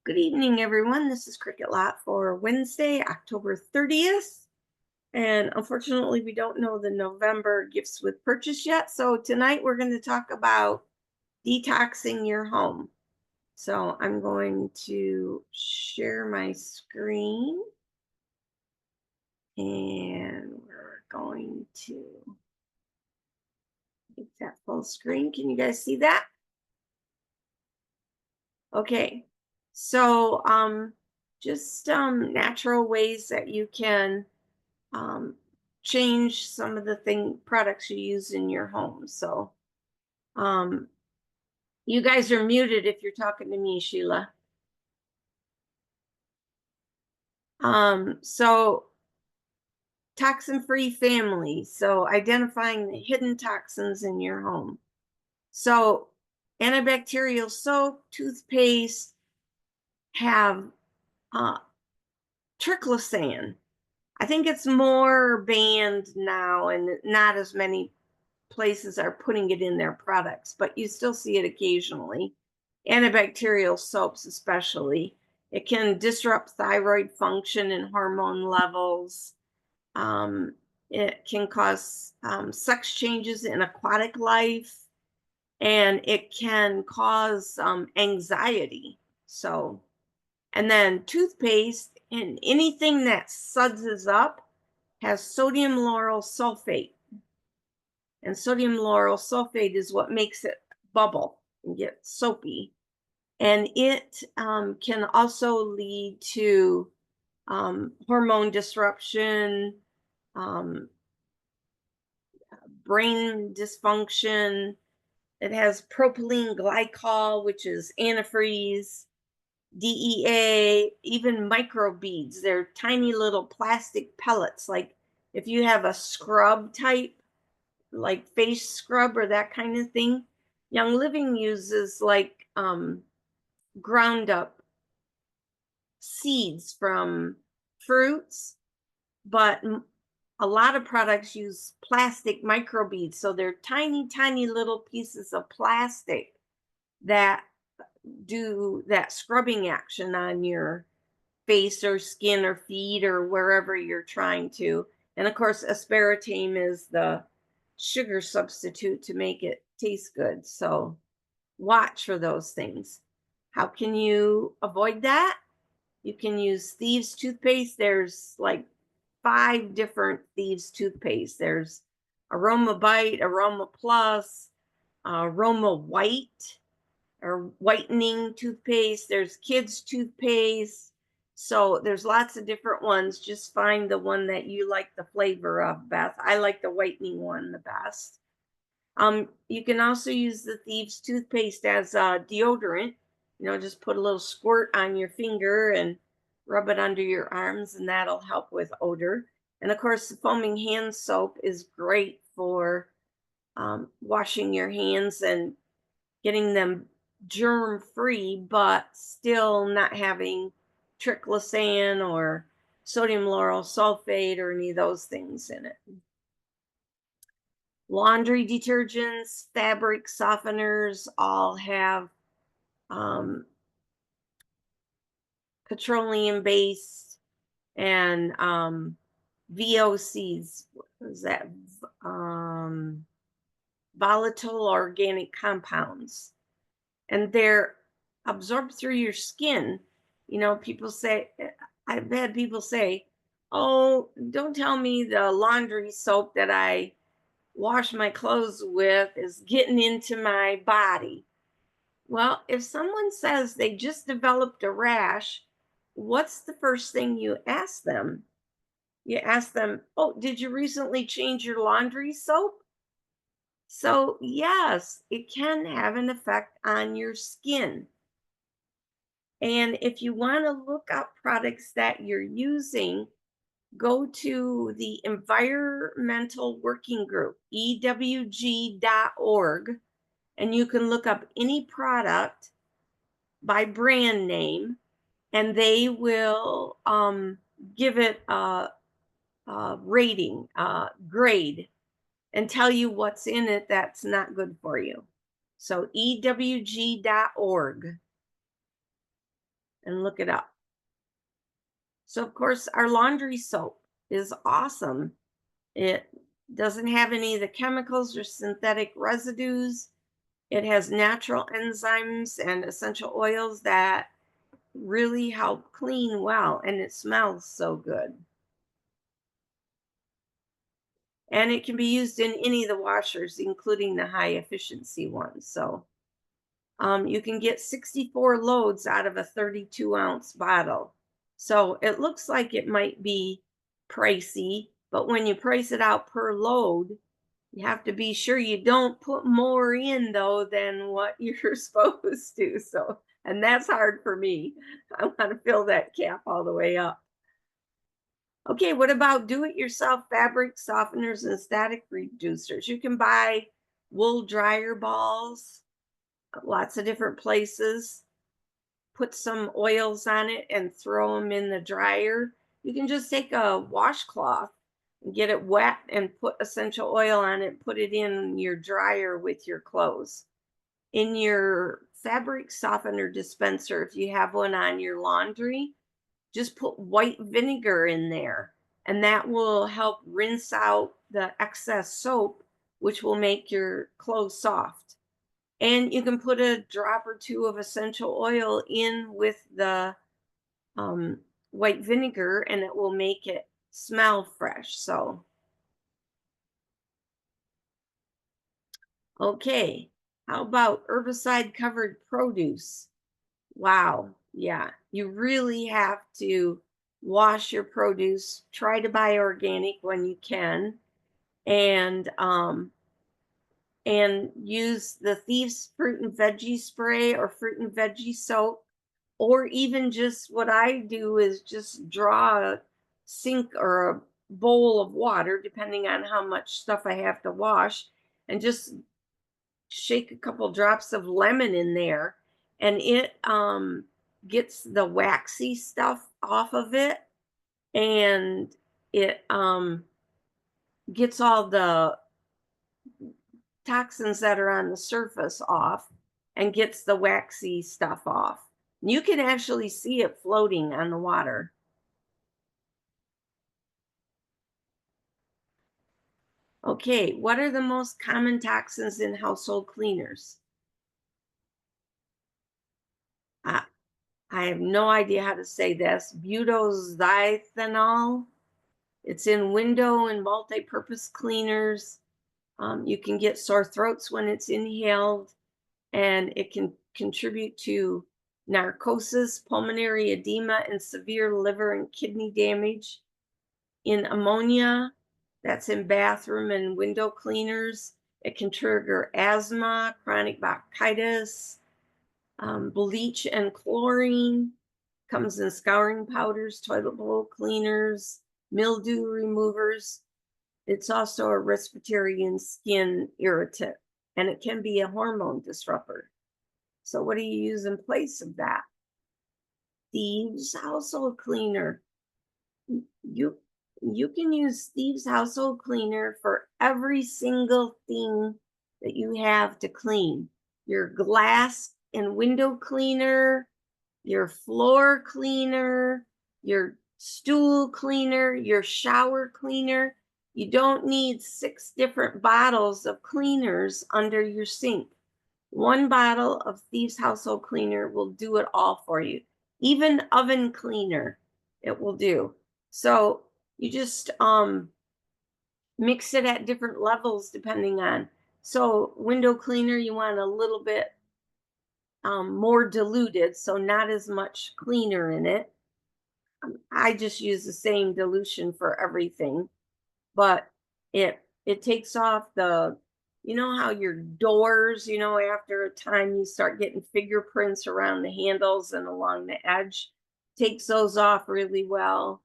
Good evening, everyone. This is Cricket Lot for Wednesday, October 30th. And unfortunately, we don't know the November gifts with purchase yet. So tonight we're going to talk about detoxing your home. So I'm going to share my screen and we're going to make that full screen. Can you guys see that? Okay. So just natural ways that you can um, change some of the products you use in your home. So um, you guys are muted if you're talking to me, Sheila. So toxin-free family. So identifying the hidden toxins in your home. So antibacterial soap, toothpaste have triclosan. I think it's more banned now and not as many places are putting it in their products, but you still see it occasionally. Antibacterial soaps, especially. It can disrupt thyroid function and hormone levels. It can cause sex changes in aquatic life, and it can cause anxiety. So, and then toothpaste and anything that suds up has sodium lauryl sulfate. And sodium lauryl sulfate is what makes it bubble and get soapy. And it can also lead to hormone disruption, um, brain dysfunction. It has propylene glycol, which is antifreeze, DEA, even microbeads. They're tiny little plastic pellets. Like if you have a scrub type, like face scrub or that kind of thing. Young Living uses like ground up seeds from fruits, but a lot of products use plastic microbeads. So they're tiny, tiny little pieces of plastic that do that scrubbing action on your face or skin or feet or wherever you're trying to. And of course, aspartame is the sugar substitute to make it taste good. So watch for those things. How can you avoid that? You can use Thieves toothpaste. There's like 5 different Thieves toothpaste. There's Aroma Bite, Aroma Plus, Aroma White, or whitening toothpaste. There's kids toothpaste. So there's lots of different ones. Just find the one that you like the flavor of, Beth. I like the whitening one the best. You can also use the Thieves toothpaste as a deodorant. You know, just put a little squirt on your finger and rub it under your arms, and that'll help with odor. And of course, the foaming hand soap is great for washing your hands and getting them germ free, but still not having triclosan or sodium lauryl sulfate or any of those things in it. Laundry detergents, fabric softeners all have petroleum based and VOCs. What is that? Volatile organic compounds. And they're absorbed through your skin. You know, people say, I've had people say, oh, don't tell me the laundry soap that I wash my clothes with is getting into my body. Well, if someone says they just developed a rash, what's the first thing you ask them? You ask them, oh, did you recently change your laundry soap? So, yes, it can have an effect on your skin. And if you want to look up products that you're using, go to the Environmental Working Group, EWG.org, and you can look up any product by brand name, and they will give it a rating, grade, and tell you what's in it that's not good for you. So EWG.org. and look it up. So, of course, our laundry soap is awesome. It doesn't have any of the chemicals or synthetic residues. It has natural enzymes and essential oils that really help clean well, and it smells so good. And it can be used in any of the washers, including the high efficiency ones. So you can get 64 loads out of a 32-ounce bottle. So it looks like it might be pricey, but when you price it out per load, you have to be sure you don't put more in though than what you're supposed to. So, and that's hard for me. I want to fill that cap all the way up. Okay, what about do-it-yourself fabric softeners and static reducers? You can buy wool dryer balls, lots of different places. Put some oils on it and throw them in the dryer. You can just take a washcloth and get it wet and put essential oil on it, put it in your dryer with your clothes. In your fabric softener dispenser, if you have one on your laundry, just put white vinegar in there, and that will help rinse out the excess soap, which will make your clothes soft. And you can put a drop or two of essential oil in with the um, white vinegar, and it will make it smell fresh. So, okay. How about herbicide covered produce? Wow. Yeah. You really have to wash your produce. Try to buy organic when you can. And use the Thieves fruit and veggie spray or fruit and veggie soap, or even just what I do is just draw a sink or a bowl of water, depending on how much stuff I have to wash, and just shake a couple drops of lemon in there, and it gets the waxy stuff off of it, and it gets all the toxins that are on the surface off and gets the waxy stuff off. You can actually see it floating on the water. Okay, what are the most common toxins in household cleaners? I, I have no idea how to say this. Butoxyethanol. It's in window and multi-purpose cleaners. You can get sore throats when it's inhaled, and it can contribute to narcosis, pulmonary edema, and severe liver and kidney damage. In ammonia, that's in bathroom and window cleaners. It can trigger asthma, chronic bronchitis, bleach and chlorine. Comes in scouring powders, toilet bowl cleaners, mildew removers. It's also a respiratory and skin irritant, and it can be a hormone disruptor. So what do you use in place of that? Thieves household cleaner. You you can use Thieves household cleaner for every single thing that you have to clean. Your glass and window cleaner, your floor cleaner, your stool cleaner, your shower cleaner. You don't need 6 different bottles of cleaners under your sink. One bottle of Thieves household cleaner will do it all for you. Even oven cleaner, it will do. So you just mix it at different levels depending on. So window cleaner, you want a little bit more diluted, so not as much cleaner in it. I just use the same dilution for everything, but it takes off the, you know how your doors, after a time you start getting fingerprints around the handles and along the edge, takes those off really well.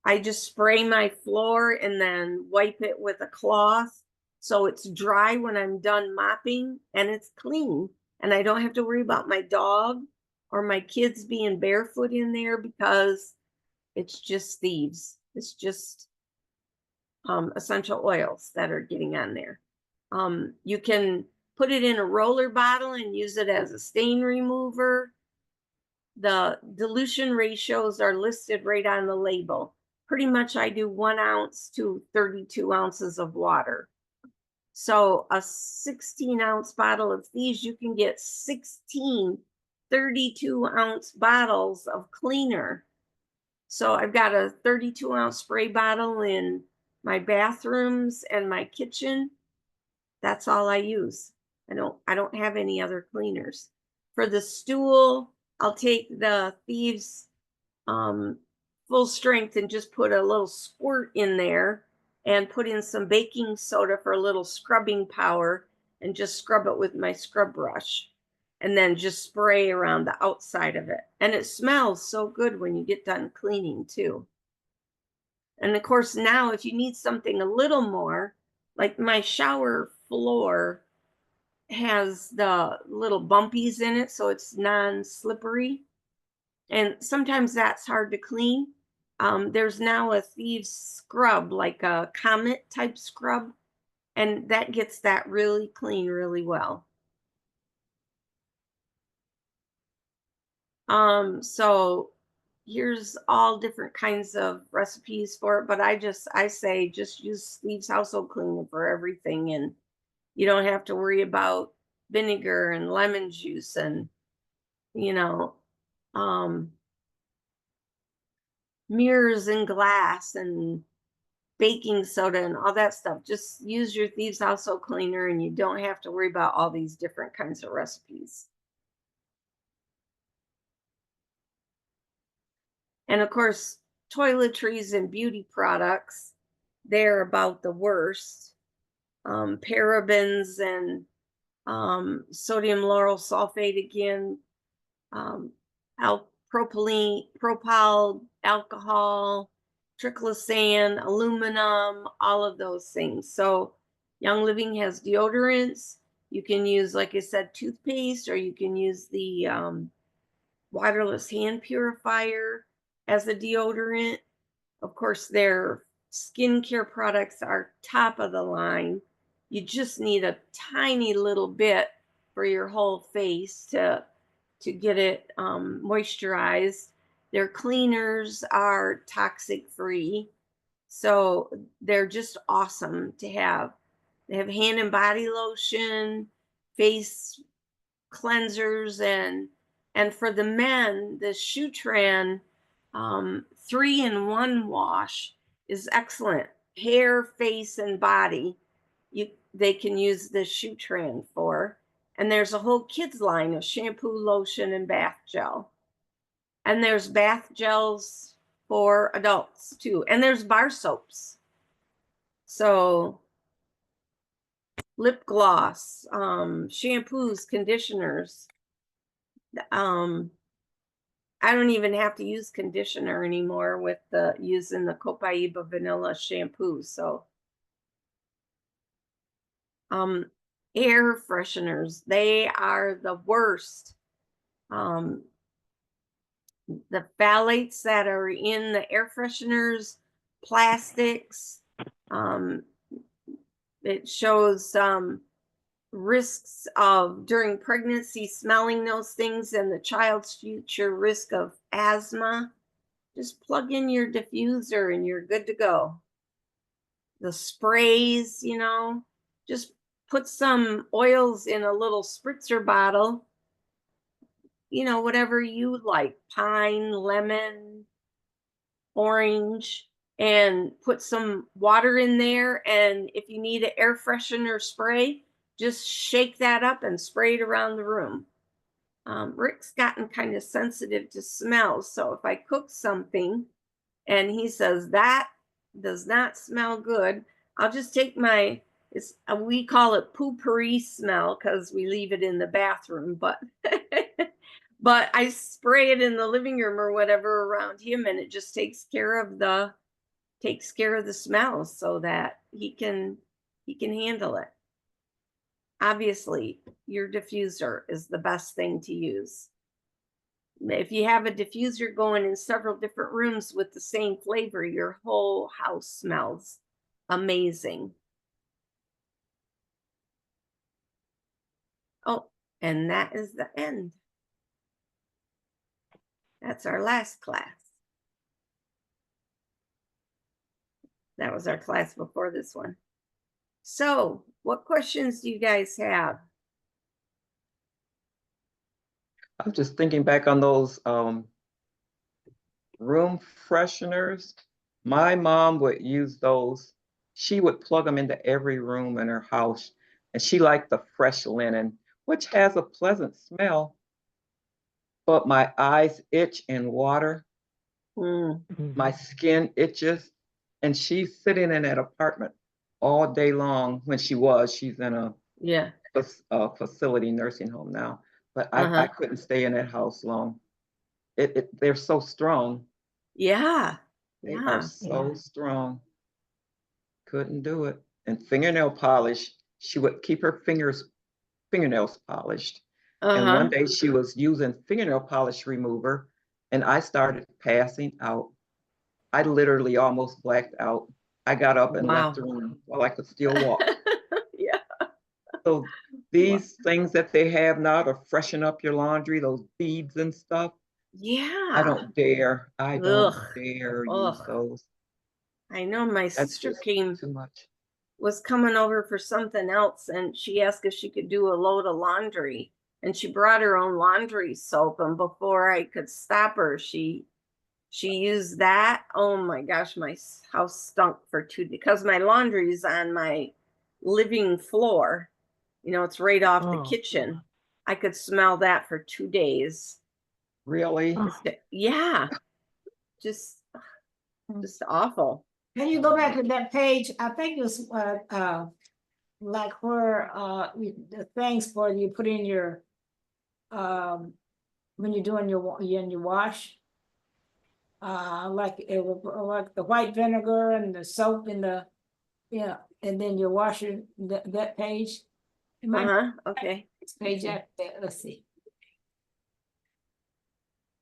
I just spray my floor and then wipe it with a cloth so it's dry when I'm done mopping and it's clean, and I don't have to worry about my dog or my kids being barefoot in there because it's just thieves. It's just essential oils that are getting on there. You can put it in a roller bottle and use it as a stain remover. The dilution ratios are listed right on the label. Pretty much I do 1 ounce to 32 ounces of water. So a 16-ounce bottle of these, you can get 16 32-ounce bottles of cleaner. So I've got a 32-ounce spray bottle in my bathrooms and my kitchen. That's all I use. I don't have any other cleaners. For the stool, I'll take the Thieves um, full strength and just put a little squirt in there and put in some baking soda for a little scrubbing power and just scrub it with my scrub brush and then just spray around the outside of it. And it smells so good when you get done cleaning too. And of course, now if you need something a little more, like my shower floor has the little bumpies in it, so it's non-slippery. And sometimes that's hard to clean. There's now a Thieves scrub, like a Comet type scrub, and that gets that really clean really well. So here's all different kinds of recipes for it, but I say just use Thieves household cleaner for everything, and you don't have to worry about vinegar and lemon juice and you know um mirrors and glass and baking soda and all that stuff. Just use your Thieves household cleaner and you don't have to worry about all these different kinds of recipes. And of course, toiletries and beauty products, they're about the worst. Parabens and sodium lauryl sulfate again, um, propylene, propyl alcohol, triclosan, aluminum, all of those things. So Young Living has deodorants. You can use, like I said, toothpaste, or you can use the waterless hand purifier as a deodorant. Of course, their skincare products are top of the line. You just need a tiny little bit for your whole face to get it moisturized. Their cleaners are toxic free, so they're just awesome to have. They have hand and body lotion, face cleansers, and for the men, the Shutran 3-in-1 wash is excellent. Hair, face, and body, they can use the Shutran for. And there's a whole kids line of shampoo, lotion, and bath gel. And there's bath gels for adults too. And there's bar soaps. So lip gloss, shampoos, conditioners. Um, I don't even have to use conditioner anymore with the using the Copaiba vanilla shampoo. So um air fresheners, they are the worst. Um the phthalates that are in the air fresheners, plastics, um it shows risks of during pregnancy smelling those things and the child's future risk of asthma. Just plug in your diffuser and you're good to go. The sprays, just put some oils in a little spritzer bottle, whatever you like, pine, lemon, orange, and put some water in there. And if you need an air freshener spray, just shake that up and spray it around the room. Rick's gotten kind of sensitive to smells. So if I cook something and he says that does not smell good, I'll just take we call it poopery smell because we leave it in the bathroom, but but I spray it in the living room or whatever around him, and it just takes care of the smells so that he can handle it. Obviously, your diffuser is the best thing to use. If you have a diffuser going in several different rooms with the same flavor, your whole house smells amazing. Oh, and that is the end. That's our last class. That was our class before this one. So, what questions do you guys have? I'm just thinking back on those room fresheners. My mom would use those. She would plug them into every room in her house, and she liked the fresh linen, which has a pleasant smell. But my eyes itch and water, my skin itches, and she's sitting in that apartment all day long when she's in a Yeah. facility nursing home now. But I Uh-huh. couldn't stay in that house long. They're so strong. Yeah. They are Yeah. so strong. Couldn't do it. And fingernail polish, she would keep her fingernails polished. And one Uh-huh. day she was using fingernail polish remover, and I started passing out. I literally almost blacked out. I got up and left Wow. the room while I could still walk. Yeah. So Wow. these things that they have now to freshen up your laundry, those beads and stuff, I Yeah. don't dare. I don't Ugh. dare use Ugh. those. I know my That's sister just too much. was coming over for something else, and she asked if she could do a load of laundry, and she brought her own laundry soap, and before I could stop her, she used that. Oh my gosh, my house stunk for 2 because my laundry is on my living floor. It's right off the kitchen. I could smell that for 2 days. Really? Yeah, just just awful. Can you go back to that page? I think it was like where the things for you put in your when you're doing your wash. Like it was like the white vinegar and the soap and and then your washer that page. It might Okay. page that let's see.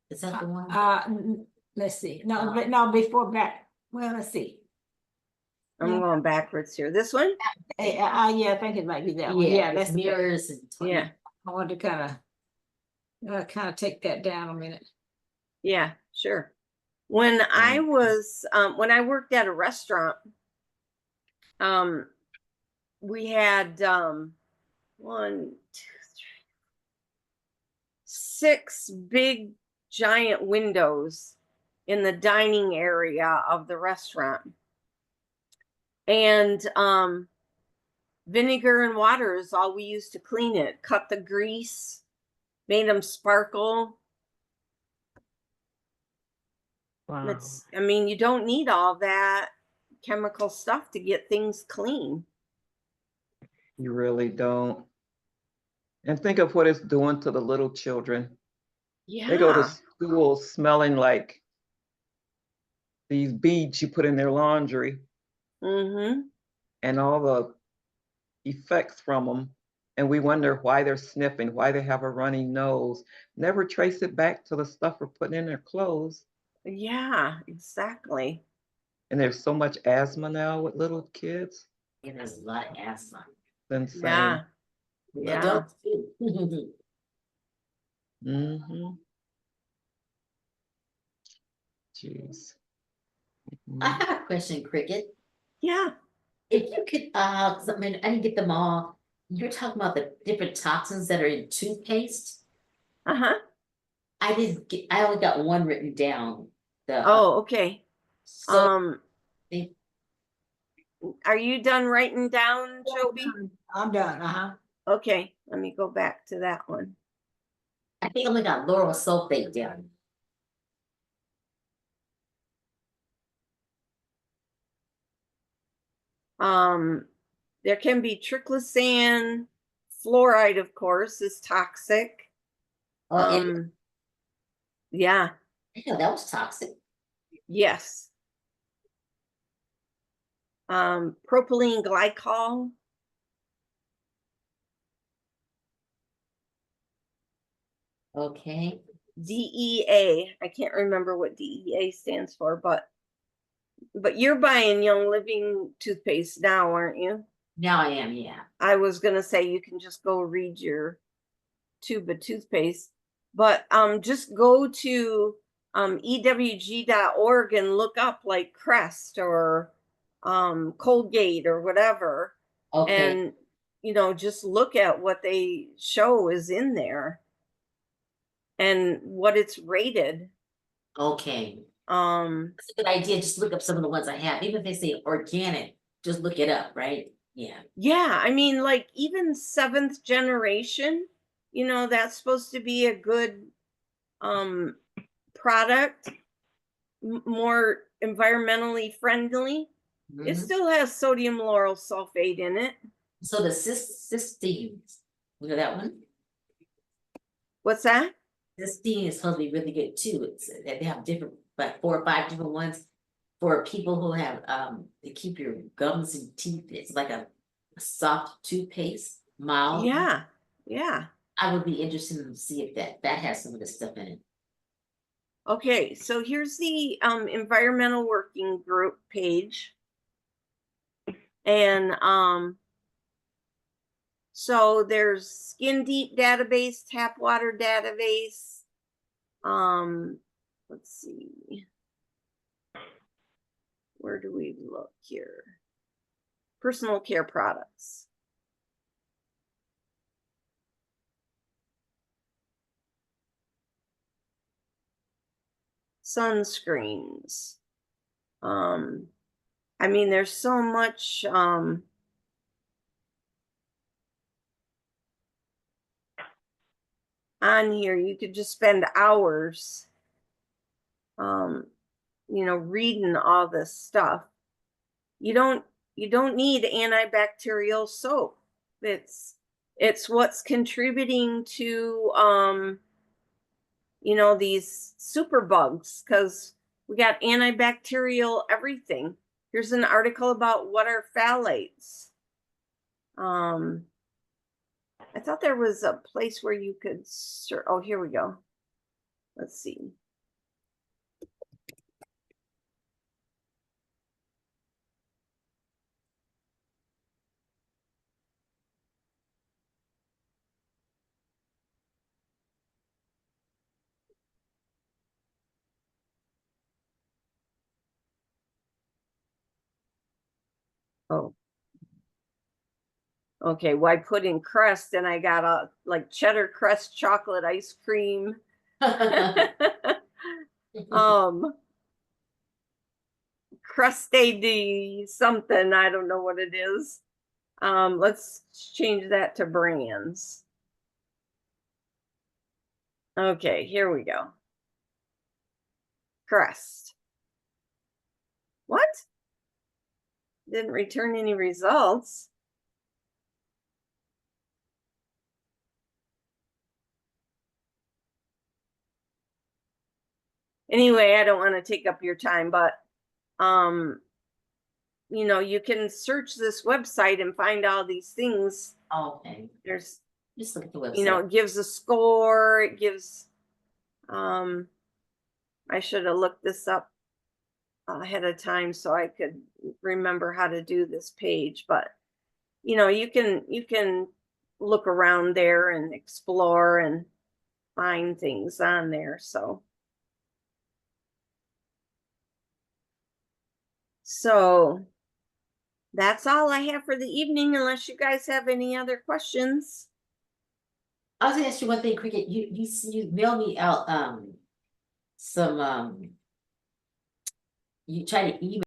Is that the one? Let's see. No, but no, before back. Well, let's see. I'm going backwards here. This one? Yeah, I think it might be that one. Yeah, that's mirrors and Yeah. I want to kind of take that down a minute. Yeah, sure. When I was when I worked at a restaurant, we had 6 big giant windows in the dining area of the restaurant. And vinegar and water is all we used to clean it. Cut the grease, made them sparkle. Wow. I mean, you don't need all that chemical stuff to get things clean. You really don't. And think of what it's doing to the little children. They go to Yeah. school smelling like these beads you put in their laundry Mm-hmm. and all the effects from them. And we wonder why they're sniffing, why they have a runny nose. Never trace it back to the stuff we're putting in their clothes. Yeah, exactly. And there's so much asthma now with little kids. Yeah, there's a lot of asthma. It's insane. Yeah. Yeah. Adults too. Mm-hmm. Jeez. I have a question, Cricket. Yeah. If you could, 'cause I mean, I didn't get them all. You're talking about the different toxins that are in toothpaste. Uh-huh. I only got one written down. Oh, okay. So Are you done writing down, Joby? I'm done. Okay, let me go back to that one. I think I only got lauryl sulfate down. There can be triclosan. Fluoride, of course, is toxic. Oh, Yeah. yeah, that was toxic. Yes. Propylene glycol. Okay. DEA. I can't remember what DEA stands for, but you're buying Young Living toothpaste now, aren't you? Now I am, yeah. I was gonna say you can just go read your tube of toothpaste, but just go to ewg.org and look up like Crest or Colgate or whatever, Okay, and just look at what they show is in there and what it's rated. okay. Um, That's a good idea. Just look up some of the ones I have, even if they say organic, just look it up, right? Yeah. yeah, I mean, like even seventh generation, that's supposed to be a good product, more environmentally friendly. It Mhm. still has sodium lauryl sulfate in it. So the cysteines, you know that one? What's that? Cysteine is supposed to be really good too. It's that they have different, like 4 or 5 different ones for people who have they keep your gums and teeth. It's like a soft toothpaste, mild. Yeah, yeah. I would be interested to see if that has some of this stuff in it. Okay, so here's the environmental working group page. And so there's Skin Deep database, tap water database. Let's see. Where do we look here? Personal care products. Sunscreens. I mean, there's so much on here. You could just spend hours reading all this stuff. You don't need antibacterial soap. It's what's contributing to these super bugs, because we got antibacterial everything. Here's an article about what are phthalates. I thought there was a place where you could search. Oh, here we go. Let's see. Oh, okay. Well, I put in Crest and I got a like cheddar crust chocolate ice cream. um, Crusty something. I don't know what it is. Let's change that to brands. Okay, here we go. Crest. What? Didn't return any results. Anyway, I don't want to take up your time, but you can search this website and find all these things. Okay, There's, just look at the website. it gives a score, it gives I should have looked this up ahead of time so I could remember how to do this page, but you can look around there and explore and find things on there. So that's all I have for the evening, unless you guys have any other questions. I was gonna ask you one thing, Cricket. You mail me out some you try to email